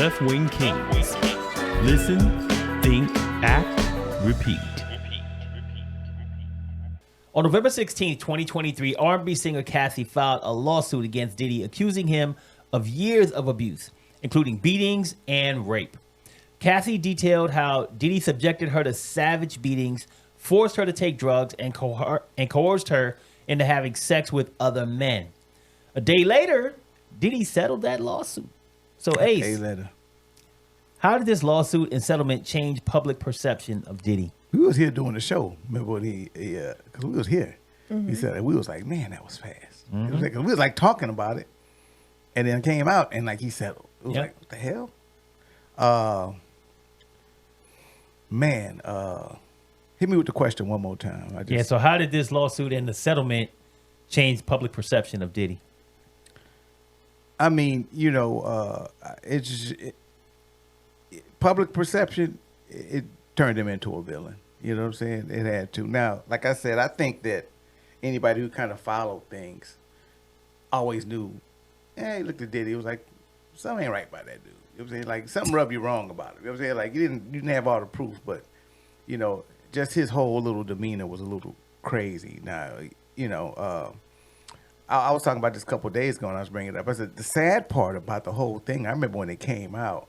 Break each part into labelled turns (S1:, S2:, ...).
S1: Left-Wing Kingz. Listen, think, act, repeat.
S2: On November 16, 2023, R&B singer Cassie filed a lawsuit against Diddy accusing him of years of abuse, including beatings and rape. Cassie detailed how Diddy subjected her to savage beatings, forced her to take drugs, and coerced her into having sex with other men. A day later, Diddy settled that lawsuit. So, Ace,
S3: A day later.
S2: How did this lawsuit and settlement change public perception of Diddy?
S3: We was here doing the show. Remember when because we was here. He said that we was like, man, that was fast. It was like, we was like talking about it, and then it came out and like he settled. It was like, what the hell? Hit me with the question one more time.
S2: So how did this lawsuit and the settlement change public perception of Diddy?
S3: I mean, public perception, it turned him into a villain. You know what I'm saying? It had to. Now, like I said, I think that anybody who kind of followed things always knew, hey, look at Diddy. It was like, something ain't right by that dude. You know what I'm saying? Like, something rubbed you wrong about it. You know what I'm saying? Like, you didn't have all the proof, but, just his whole little demeanor was a little crazy. Now, I was talking about this a couple of days ago and I was bringing it up. I said, the sad part about the whole thing, I remember when it came out,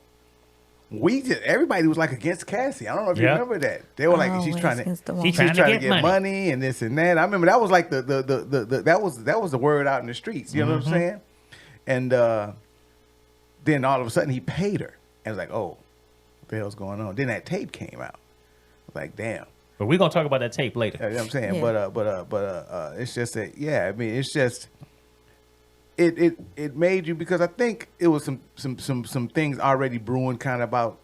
S3: everybody was like against Cassie. I don't know if you remember that. They were like, she's trying to get money and this and that. I remember that was like that was the word out in the streets. You know what I'm saying? And then all of a sudden he paid her. And it was like, oh, what the hell's going on? Then that tape came out. I was like, damn.
S2: But we're gonna talk about that tape later.
S3: You know what I'm saying? Yeah. But it's just that, I mean, it's just it made you, because I think it was some things already brewing kind of about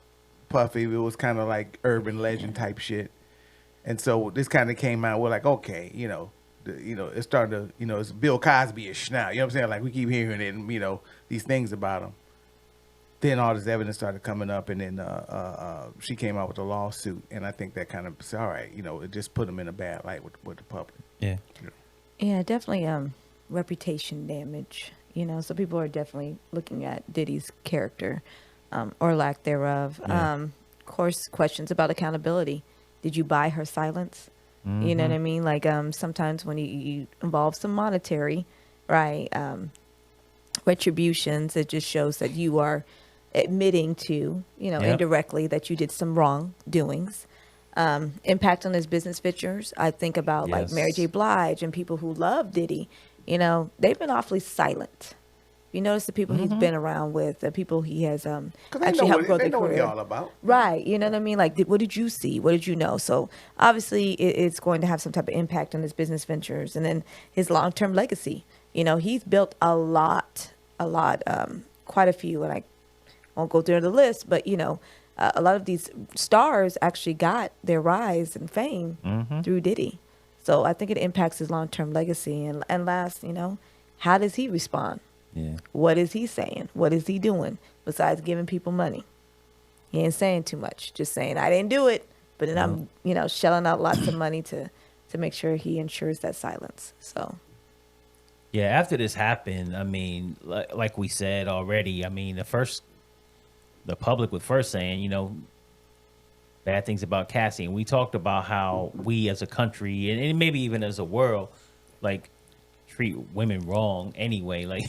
S3: Puffy. It was kind of like urban legend type shit. And so this kind of came out, we're like, okay, it's starting to, it's Bill Cosby-ish now. You know what I'm saying? Like, we keep hearing it and, these things about him. Then all this evidence started coming up, and then she came out with a lawsuit, and I think that kind of said, all right, it just put him in a bad light with the public.
S4: Yeah, definitely reputation damage. So people are definitely looking at Diddy's character or lack thereof. Of course, questions about accountability. Did you buy her silence? You know what I mean? Like sometimes when you involve some monetary, right, retributions, it just shows that you are admitting to, indirectly that you did some wrongdoings. Impact on his business ventures. I think about like Mary J. Blige and people who love Diddy. They've been awfully silent. You notice the people he's been around with, the people he has actually helped grow their career. They know what they're all about. Right. You know what I mean? Like, what did you see? What did you know? So obviously it's going to have some type of impact on his business ventures and then his long-term legacy. He's built a lot, quite a few, and I won't go through the list, but, a lot of these stars actually got their rise and fame through Diddy. So I think it impacts his long-term legacy. And last, how does he respond? Yeah. What is he saying? What is he doing besides giving people money? He ain't saying too much, just saying, I didn't do it. But then I'm, shelling out lots of money to make sure he ensures that silence. So.
S2: Yeah, after this happened, I mean, like we said already, I mean, the public was first saying, bad things about Cassie. And we talked about how we as a country and maybe even as a world, like, treat women wrong anyway. Like,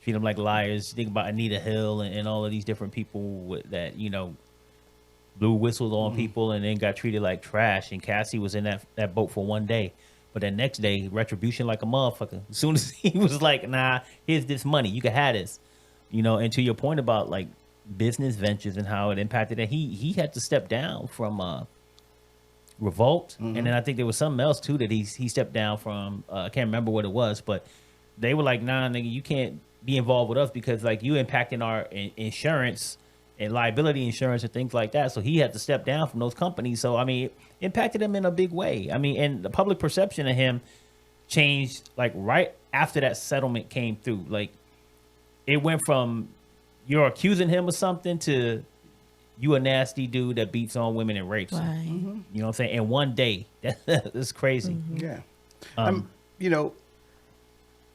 S2: treat them like liars. Think about Anita Hill and all of these different people that, blew whistles on people and then got treated like trash. And Cassie was in that boat for one day. But that next day, retribution like a motherfucker. As soon as he was like, nah, here's this money. You can have this. And to your point about, like, business ventures and how it impacted it, he had to step down from Revolt. And then I think there was something else, too, that he stepped down from. I can't remember what it was. But they were like, nah, nigga, you can't be involved with us because, like, you impacting our insurance and liability insurance and things like that. So he had to step down from those companies. So, I mean, it impacted him in a big way. I mean, and the public perception of him changed, like, right after that settlement came through. Like, it went from you're accusing him of something to you a nasty dude that beats on women and rapes them.
S4: Right.
S2: You know what I'm saying? In one day. That's crazy.
S3: Yeah.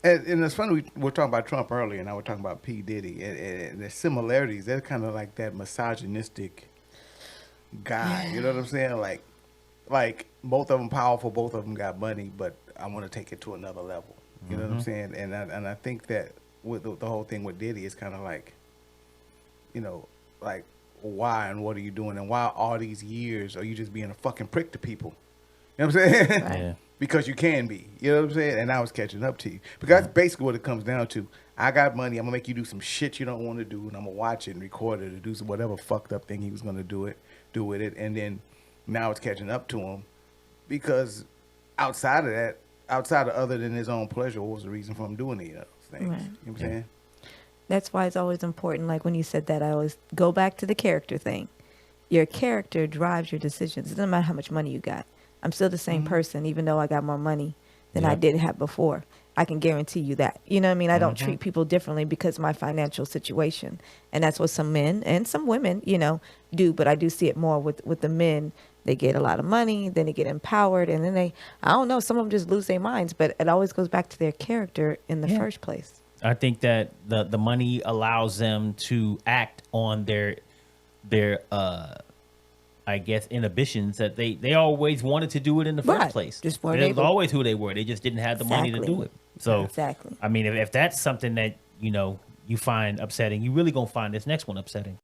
S3: And it's funny, we were talking about Trump earlier, and I was talking about P. Diddy, and the similarities, they're kind of like that misogynistic guy. You know what I'm saying? Like both of them powerful, both of them got money, but I want to take it to another level. You know what I'm saying? And I think that with the whole thing with Diddy, it's kind of like, you know, like why and what are you doing, and why all these years are you just being a fucking prick to people? You know what I'm saying?
S2: Yeah.
S3: Because you can be. You know what I'm saying? And I was catching up to you. Because that's basically what it comes down to. I got money. I'm going to make you do some shit you don't want to do. And I'm going to watch it and record it or do some whatever fucked up thing he was going to do with it. And then now it's catching up to him. Because outside of that, outside of other than his own pleasure, what was the reason for him doing these things?
S4: Right.
S3: You know what I'm saying?
S4: That's why it's always important. Like when you said that, I always go back to the character thing. Your character drives your decisions. It doesn't matter how much money you got. I'm still the same person, even though I got more money than I did have before. I can guarantee you that. You know what I mean? I don't treat people differently because of my financial situation. And that's what some men and some women, you know, do. But I do see it more with the men. They get a lot of money, then they get empowered, and then I don't know, some of them just lose their minds. But it always goes back to their character in the first place.
S2: I think that the money allows them to act on their I guess inhibitions that they always wanted to do it in the first place.
S4: Just weren't
S2: They're
S4: able.
S2: always who they were. They just didn't have the money to do it. So
S4: Exactly.
S2: I mean, if that's something that you know you find upsetting, you really gonna find this next one upsetting.